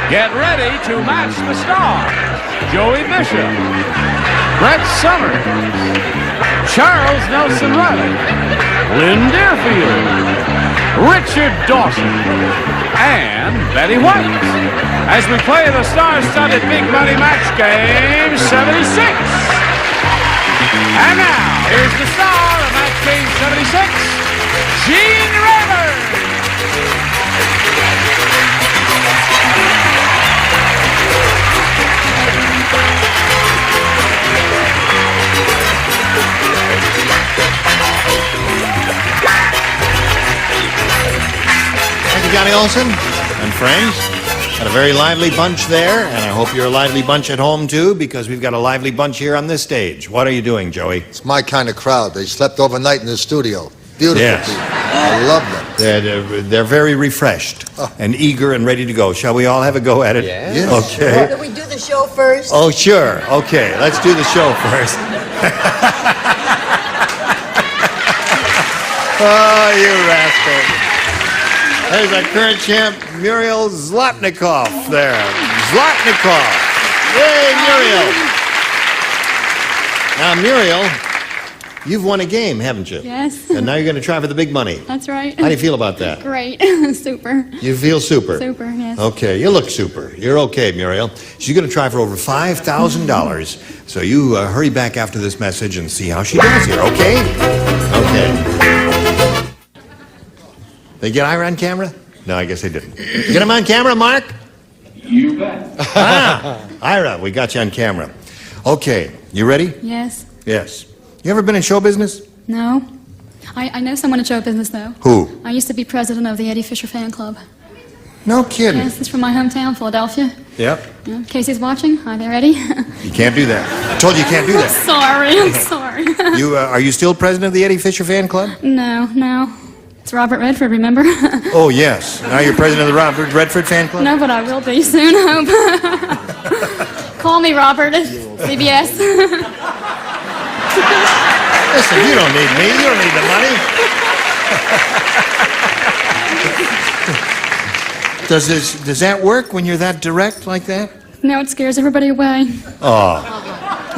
Get ready to match the stars. Joey Bishop, Brett Summers, Charles Nelson Reilly, Lynn Deerfield, Richard Dawson, and Betty White as we play the star-studded Big Money Match Game 76. And now, here's the star of Match Game 76, Gene Rayburn. Thank you, Johnny Olson and friends. Got a very lively bunch there, and I hope you're a lively bunch at home, too, because we've got a lively bunch here on this stage. What are you doing, Joey? It's my kind of crowd. They slept overnight in the studio. Beautiful Yes. people. I love them. They're very refreshed and eager and ready to go. Shall we all have a go at it? Yes. Okay. Do we do the show first? Oh, sure. Okay, let's do the show first. Oh, you rascal. There's our current champ, Muriel Zlotnikov there. Zlotnikov. Yay, Muriel. Now, Muriel, you've won a game, haven't you? Yes. And now you're going to try for the big money. That's right. How do you feel about that? Great. Super. You feel super? Super, yes. Okay, you look super. You're okay, Muriel. So you're going to try for over $5,000. So you hurry back after this message and see how she does here, okay? Okay. They get Ira on camera? No, I guess they didn't. Get him on camera, Mark? You bet. Ira, we got you on camera. Okay, you ready? Yes. Yes. You ever been in show business? No. I know someone in show business, though. Who? I used to be president of the Eddie Fisher fan club. No kidding. Yes, it's from my hometown, Philadelphia. Yep. Yeah. Casey's watching. Hi there, Eddie. You can't do that. I told you you can't do that. I'm sorry. Are you still president of the Eddie Fisher fan club? No. It's Robert Redford, remember? Oh, yes. Now you're president of the Robert Redford fan club? No, but I will be soon, I hope. Call me, Robert. CBS. Listen, you don't need me. You don't need the money. Does that work when you're that direct like that? No, it scares everybody away. Oh.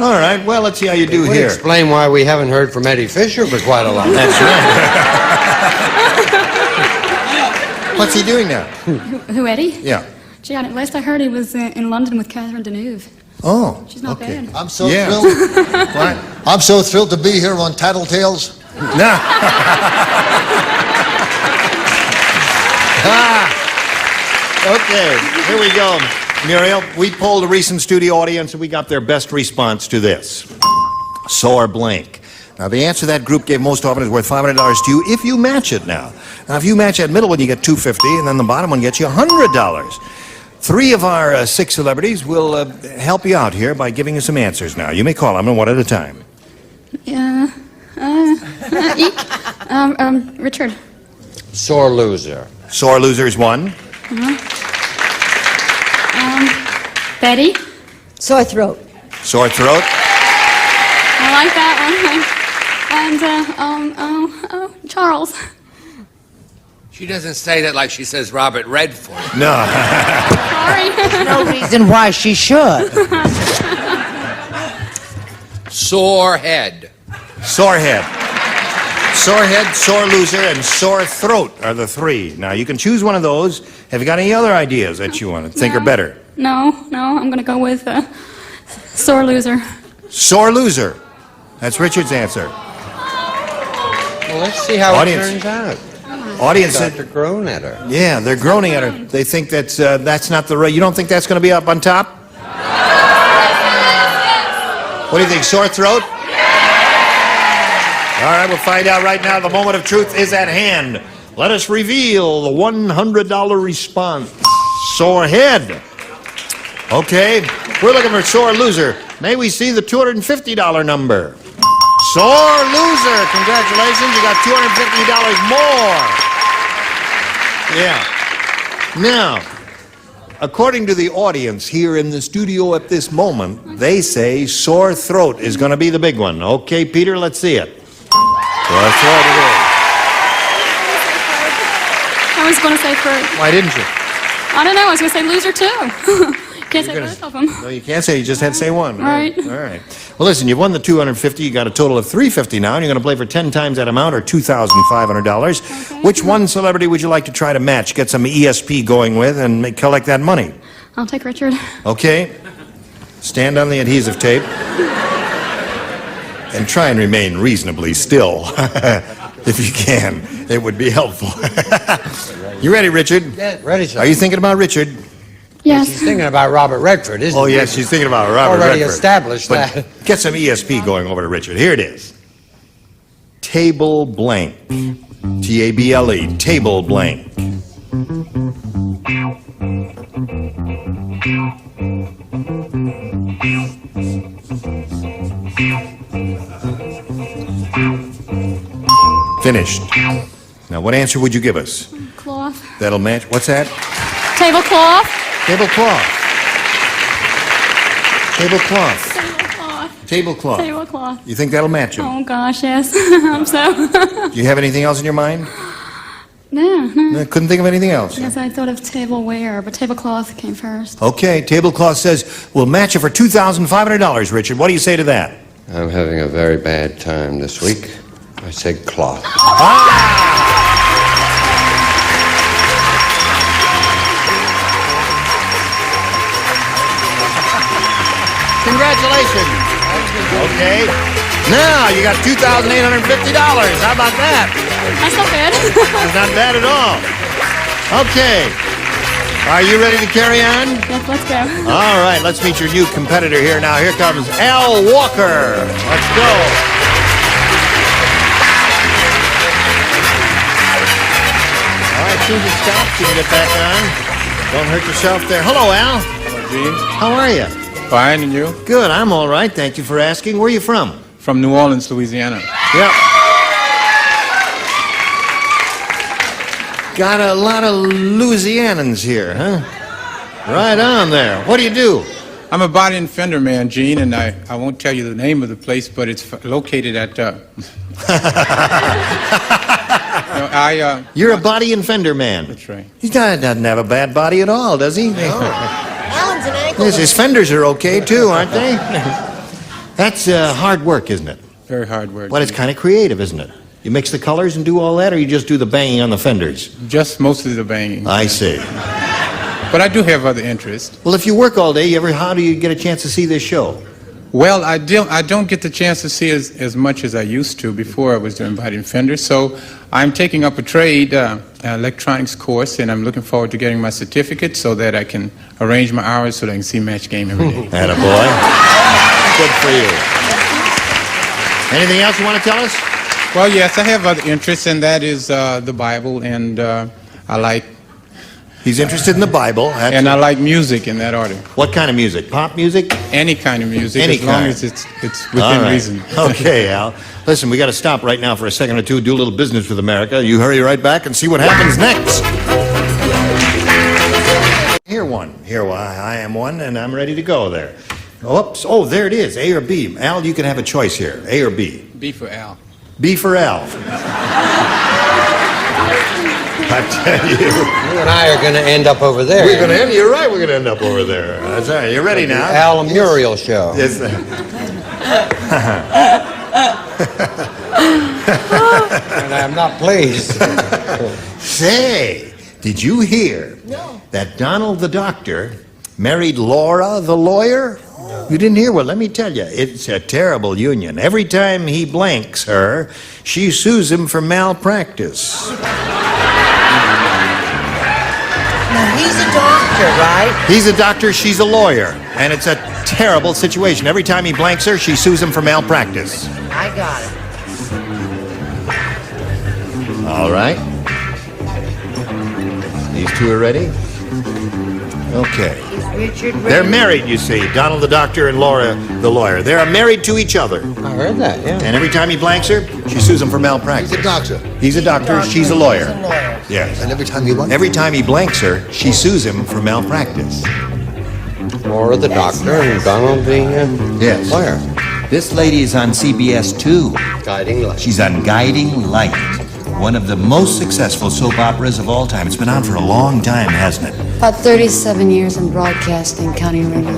All right. Well, let's see how you do Would here. explain why we haven't heard from Eddie Fisher for quite a while. That's right. What's he doing now? Who, Eddie? Yeah. Gee, last I heard he was in London with Catherine Deneuve. Oh. She's not okay. bad. I'm so Yeah. thrilled. What? I'm so thrilled to be here on Tattletales. No. Okay, here we go. Muriel, we polled a recent studio audience and we got their best response to this. Sore blank. Now, the answer that group gave most often is worth $500 to you if you match it now. Now, if you match that middle one, you get $250, and then the bottom one gets you $100. 3 of our 6 celebrities will help you out here by giving you some answers now. You may call them one at a time. Richard. Sore loser. Sore loser's 1. Betty. Sore throat. Sore throat. I like that one. And, Charles. She doesn't say that like she says Robert Redford. No. Sorry. No reason why she should. Sore head. Sore head. Sore head, sore loser, and sore throat are the 3. Now, you can choose one of those. Have you got any other ideas that you want to think are better? No, I'm going to go with sore loser. Sore loser. That's Richard's answer. Well, let's see how Audience. it turns out. Audience Start said, to groan at her. yeah, they're groaning at her. They think that's not the right. You don't think that's going to be up on top? What do you think, sore throat? All right, we'll find out right now. The moment of truth is at hand. Let us reveal the $100 response. Sore head. Okay, we're looking for sore loser. May we see the $250 number? Sore loser. Congratulations, you got $250 more. Yeah. Now, according to the audience here in the studio at this moment, they say sore throat is going to be the big one. Okay, Peter, let's see it. Sore throat it is. I was going to say fruit. Why didn't you? I don't know. I was going to say loser, too. Can't say both of them. No, you can't say. You just had to say one. Right. All right. Well, listen, you've won the $250. You got a total of $350 now, and you're going to play for 10 times that amount, or $2,500. Okay. Which one celebrity would you like to try to match, get some ESP going with, and collect that money? I'll take Richard. Okay. Stand on the adhesive tape. And try and remain reasonably still. If you can. It would be helpful. You ready, Richard? Yeah, ready, sir. Are you thinking about Richard? Yes. She's thinking about Robert Redford, isn't Oh, she? yes, she's thinking about Robert Already Redford. established But that. get some ESP going over to Richard. Here it is. Table blank. T-A-B-L-E. Table blank. Finished. Now, what answer would you give us? Cloth. That'll match. What's that? Tablecloth. Tablecloth. Tablecloth. Tablecloth. Tablecloth. Tablecloth. You think that'll match him? Oh, gosh, yes. I'm so... Do you have anything else in your mind? No. No, couldn't think of anything else. Yes, I thought of tableware, but tablecloth came first. Okay, tablecloth says we'll match it for $2,500, Richard. What do you say to that? I'm having a very bad time this week. I said cloth. Congratulations. Okay. Now you got $2,850. How about that? That's not bad. That's not bad at all. Okay. Are you ready to carry on? Yes, let's go. All right, let's meet your new competitor here now. Here comes Al Walker. Let's go. All right, soon as it stops, you can get back on. Don't hurt yourself there. Hello, Al. Gene, How are you? fine, and you? Good, I'm all right. Thank you for asking. Where are you from? From New Orleans, Louisiana. Yep. Got a lot of Louisianans here, huh? Right on there. What do you do? I'm a body and fender man, Gene, and I won't tell you the name of the place, but it's located at... You're a body and fender man. That's right. He doesn't have a bad body at all, does he? Alan's an ankle. Yes, his fenders are okay, too, aren't they? That's hard work, isn't it? Very hard work. But it's kind of creative, isn't it? You mix the colors and do all that, or you just do the banging on the fenders? Just mostly the banging. I see. But I do have other interests. Well, if you work all day, how do you get a chance to see this show? Well, I don't get the chance to see as much as I used to before I was doing body and fender, so I'm taking up a trade electronics course, and I'm looking forward to getting my certificate so that I can arrange my hours so that I can see match game every day. Attaboy. Good for you. Anything else you want to tell us? Well, yes, I have other interests, and that is the Bible, and I like... He's interested in the Bible. And I like music in that order. What kind of music? Pop music? Any kind of music, Any as long kind. as it's All within right. reason. Okay, Al. Listen, we got to stop right now for a second or two, do a little business with America. You hurry right back and see what happens next. Here I am one, and I'm ready to go there. Oops. Oh, there it is. A or B. Al, you can have a choice here. A or B. B for Al. B for Al. I tell you. You and I are going to end up over there. You're right, we're going to end up over there. That's all right. You ready now? Al and Muriel show. Yes. And I'm not pleased. Say, did you hear that Donald the doctor married Laura the lawyer? You didn't hear? Well, let me tell you, it's a terrible union. Every time he blanks her, she sues him for malpractice. Now, he's a doctor, right? He's a doctor, she's a lawyer, and it's a terrible situation. Every time he blanks her, she sues him for malpractice. I got it. All right. These two are ready? Okay. Richard They're married, you see. Donald the doctor and Laura the lawyer. They are married to each other. I heard that, yeah. And every time he blanks her, she sues him for malpractice. He's a doctor. He's a doctor, she's a lawyer. Yes. And every time he won? Every time he blanks her, she sues him for malpractice. Laura the doctor and Donald the Yes. lawyer. This lady is on CBS 2. Guiding light. She's on Guiding Light, one of the most successful soap operas of all time. It's been on for a long time, hasn't it? About 37 years in broadcasting, counting radio.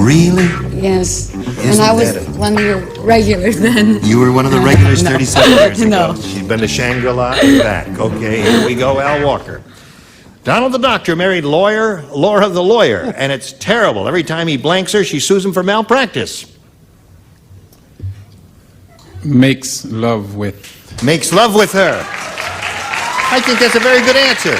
Really? Yes. Isn't And I was that one of your regulars then. You were one of the regulars 37 years ago. No. She's been to Shangri-La and back. Okay, here we go, Al Walker. Donald the doctor married Laura the lawyer, and it's terrible. Every time he blanks her, she sues him for malpractice. Makes love with. Makes love with her. I think that's a very good answer.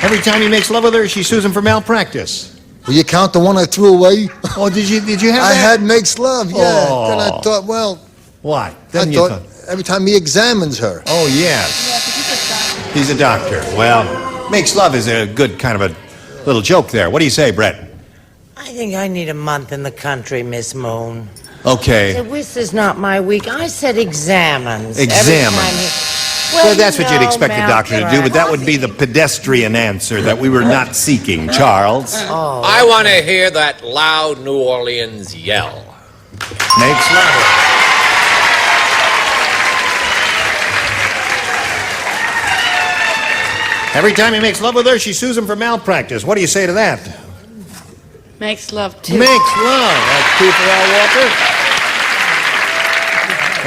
Every time he makes love with her, she sues him for malpractice. Will you count the one I threw away? Oh, did you have I that? had makes love, yeah. Oh. Then I thought, well, What? I Then you thought every time he examines her. Oh, yes. He's a doctor. Well, makes love is a good kind of a little joke there. What do you say, Brett? I think I need a month in the country, Miss Moon. Okay. This is not my week. I said examines. Every Examine. time Well, that's what you'd expect a doctor to do, but that would be the malpractice. pedestrian answer that we were not seeking, Charles. I want to hear that loud New Orleans yell. Makes love. Every time he makes love with her, she sues him for malpractice. What do you say to that? Makes love too. Makes love. That's two for Al Walker.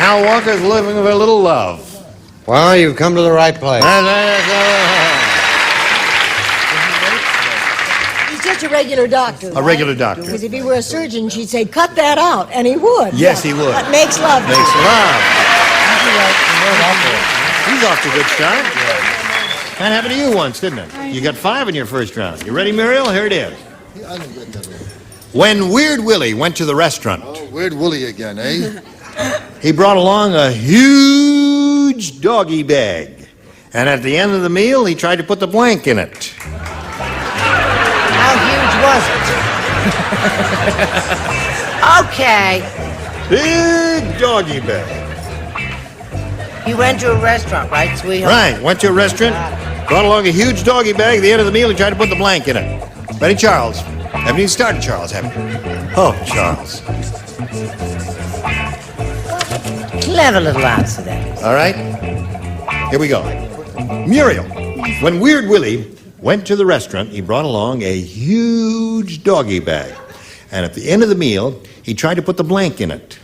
Al Walker's living with a little love. Well, you've come to the right place. He's just a regular doctor. A regular doctor. Because if he were a surgeon, she'd say, cut that out, and he would. Yes, he would. But makes love. Makes love. He's off to a good start. That happened to you once, didn't it? You got 5 in your first round. You ready, Muriel? Here it is. When Weird Willie went to the restaurant, Oh, Weird Willie again, eh? he brought along a huge doggy bag. And at the end of the meal, he tried to put the blank in it. How huge was it? Okay. Big doggy bag. You went to a restaurant, right, sweetheart? Right, went to a restaurant, brought along a huge doggy bag. At the end of the meal, he tried to put the blank in it. Ready, Charles? Haven't even started, Charles, have you? Oh, Charles. Clever little answer there. All right? Here we go. Muriel, when Weird Willie went to the restaurant, he brought along a huge doggy bag. And at the end of the meal, he tried to put the blank in it.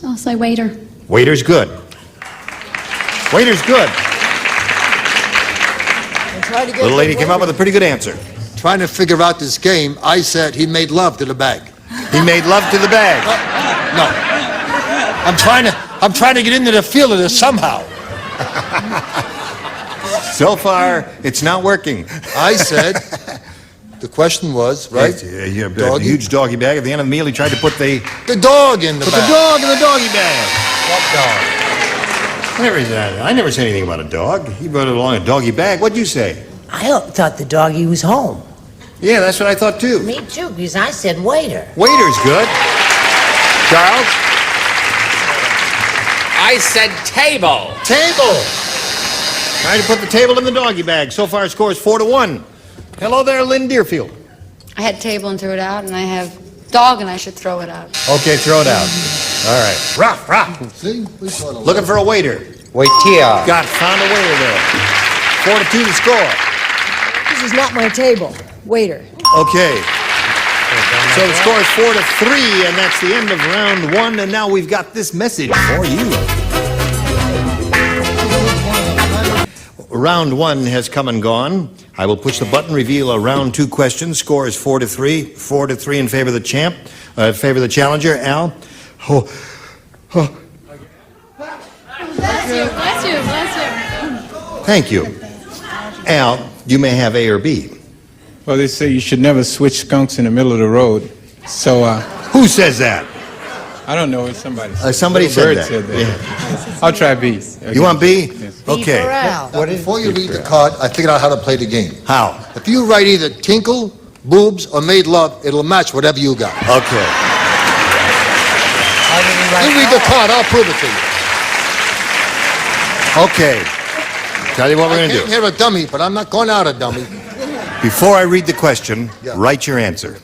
I'll say waiter. Waiter's good. Waiter's good. Little lady came up with a pretty good answer. Trying to figure out this game, I said he made love to the bag. He made love to the bag. No. I'm trying to get into the feel of this somehow. So far, it's not working. I said, the question was, right? A Doggy? huge doggy bag. At the end of the meal, he tried to put the dog in the put bag. the dog in the doggy bag. What dog? I never said anything about a dog. He brought along a doggy bag. What'd you say? I thought the doggy was home. Yeah, that's what I thought too. Me too, because I said waiter. Waiter's good. Charles? I said table. Table. Trying to put the table in the doggy bag. So far, score is 4-1. Hello there, Lynn Deerfield. I had table and threw it out, and I have dog, and I should throw it out. Okay, throw it out. All right. Rough, rough. See? We sort of Looking for a waiter. Waiter. Got found a waiter there. 4-2 to score. This is not my table. Waiter. Okay. So the score is 4-3, and that's the end of round 1. And now we've got this message for you. Round 1 has come and gone. I will push the button, reveal a round 2 question. Score is 4-3. 4-3 in favor of the champ, favor of the challenger. Al. Oh. Bless you, bless you, bless you. Thank you. Al, you may have A or B. Well, they say you should never switch skunks in the middle of the road. So, Who says that? I don't know. Somebody said, Somebody Little said bird that. Yeah. I'll try B. You want B? Yes. Okay. Before you read the card, I figured out how to play the game. How? If you write either tinkle, boobs, or made love, it'll match whatever you got. Okay. You read the card, I'll prove it to you. Okay. Tell you what we're going I to came do. here a dummy, but I'm not going out a dummy. Before I read the question, Yeah. write your answer.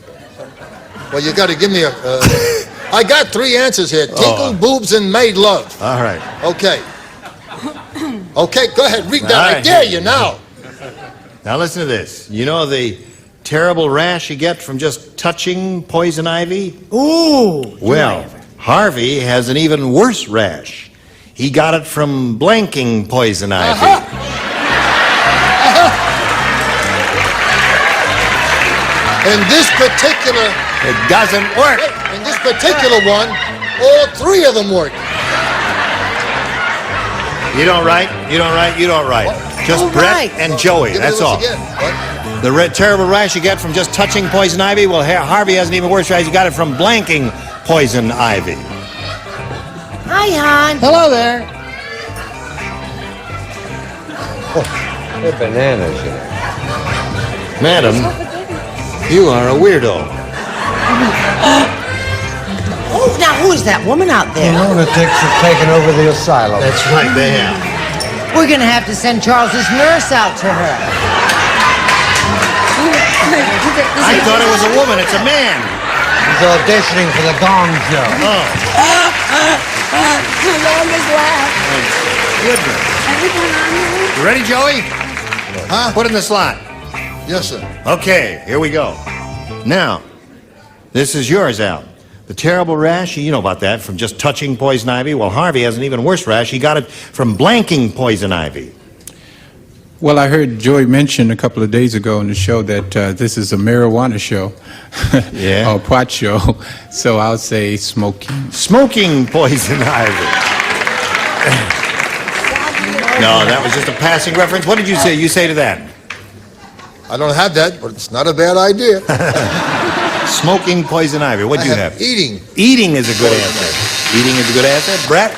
Well, you got to give me a... I got 3 answers here. Tinkle, boobs, and made love. All right. Okay. Okay, go ahead, read that. All I right. dare you now. Now listen to this. You know the terrible rash you get from just touching poison ivy? Ooh. Well, Harvey has an even worse rash. He got it from blanking poison ivy. In this particular, It doesn't work. in this particular one, all three of them work. You don't write. Just All Brett right. and Joey, Give it that's to us all. again. What? The terrible rash you get from just touching poison ivy, well, Harvey has an even worse rash. He got it from blanking poison ivy. Hi, hon. Hello there. They're bananas here. Madam, you are a weirdo. Oh, now who is that woman out there? Lunatics have taken over the asylum. That's right, they have. We're gonna have to send Charles's nurse out to her. I thought it was a woman. It's a man. He's auditioning for the Gong Show. Oh, The longest laugh. goodness. You ready, Joey? Huh? Put in the slot. Yes, sir. Okay, here we go. Now, this is yours, Al. The terrible rash, you know about that, from just touching poison ivy. Well, Harvey has an even worse rash. He got it from blanking poison ivy. Well, I heard Joey mention a couple of days ago on the show that this is a marijuana show. Yeah. Or pot show. So I'll say smoking. Smoking poison ivy. No, that was just a passing reference. What did you say? You say to that? I don't have that, but it's not a bad idea. Smoking poison ivy. What do you have? Eating. Eating is a good answer. Eating is a good answer. Brett?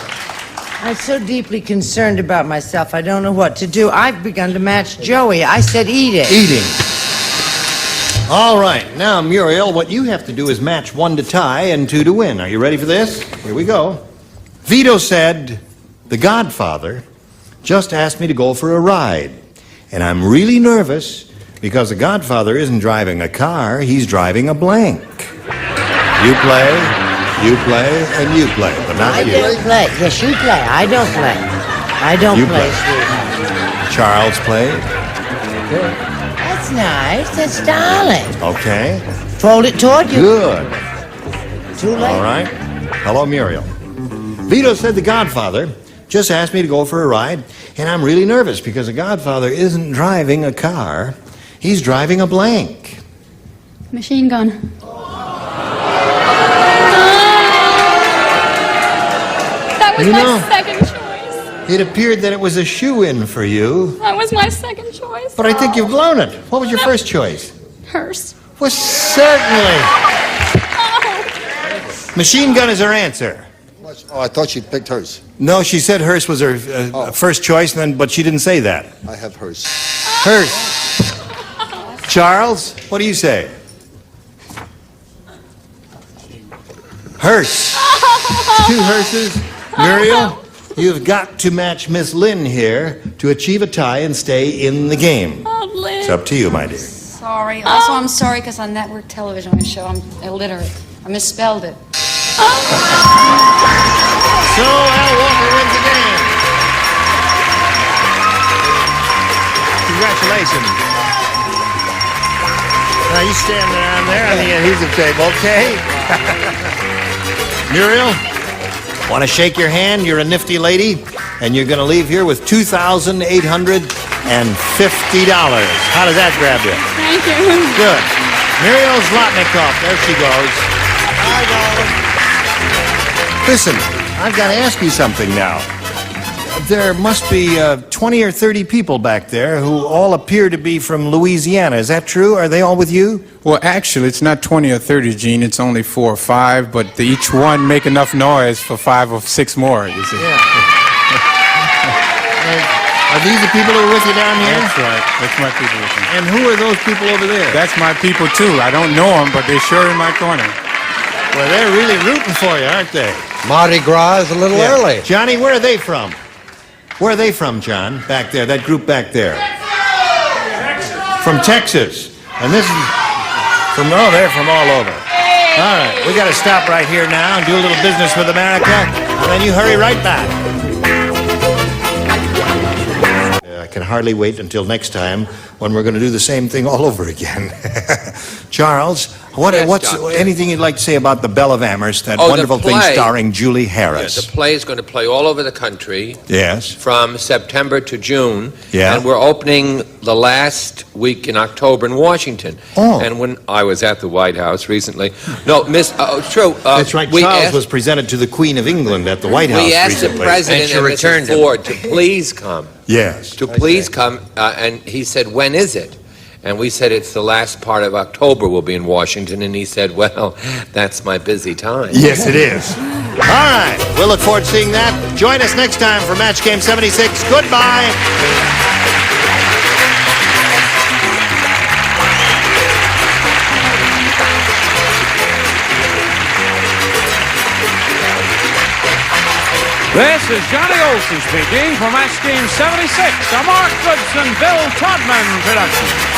I'm so deeply concerned about myself, I don't know what to do. I've begun to match Joey. I said eat it. Eating. All right. Now, Muriel, what you have to do is match 1 to tie and 2 to win. Are you ready for this? Here we go. Vito said, "The Godfather just asked me to go for a ride. And I'm really nervous because the Godfather isn't driving a car, he's driving a blank." You play, and you play, but I not you. don't play. Yes, you play. I don't play. I don't You play, play. sweetheart. Charles played. That's nice. That's darling. Okay. Fold it toward you. Good. Too late. All right. Hello, Muriel. Vito said the Godfather just asked me to go for a ride, and I'm really nervous because the Godfather isn't driving a car, he's driving a blank. Machine gun. That was You my know- second choice. It appeared that it was a shoe-in for you, That was my second choice. but I think you've blown it. What was your first choice? Hearse. Well, certainly. Machine gun is her answer. Oh, I thought she picked hers. No, she said hers was her first choice, but she didn't say that. I have hers. Hers. Charles, what do you say? Hearse. 2 hearses. Muriel, you've got to match Miss Lynn here to achieve a tie and stay in the game. Oh, Lynn. It's up to you, my dear. Sorry. Also, I'm sorry because on network television on the show, I'm illiterate. I misspelled it. So Al Walker wins the game. Congratulations. Now you stand down there on the adhesive tape, okay? Muriel, want to shake your hand? You're a nifty lady, and you're going to leave here with $2,850. How does that grab you? Thank you. Good. Muriel Zlotnikoff, there she goes. Hi, darling. Listen, I've got to ask you something now. There must be 20 or 30 people back there who all appear to be from Louisiana. Is that true? Are they all with you? Well, actually, it's not 20 or 30, Gene. It's only 4 or 5, but each one make enough noise for 5 or 6 more, you see. Are these the people who are with you down here? That's right. That's my people with me. And who are those people over there? That's my people, too. I don't know them, but they're sure in my corner. Well, they're really rooting for you, aren't they? Mardi Gras is a little early. Johnny, where are they from? Where are they from, John? Back there, that group back there. From Texas. And this is from, oh, they're from all over. All right, we got to stop right here now and do a little business with America, and then you hurry right back. I can hardly wait until next time when we're going to do the same thing all over again. Charles, what's Doctor. anything you'd like to say about the Belle of Amherst, that Oh, the wonderful thing play. starring Julie Yeah, Harris? the play is going to play all over the country Yes. from September to June. Yeah. And we're opening the last week in October in Washington. Oh. And when I was at the White House recently, true. That's right. We Charles asked, was presented to the Queen of England at the White House we asked the recently. President And she and returned Mrs. him. Ford to please come. Yes. To please come. And he said, when is it? And we said, it's the last part of October we'll be in Washington. And he said, well, that's my busy time. Yes, it is. All right. We'll look forward to seeing that. Join us next time for Match Game 76. Goodbye. This is Johnny Olson speaking for Match Game 76, a Mark Goodson, Bill Todman production.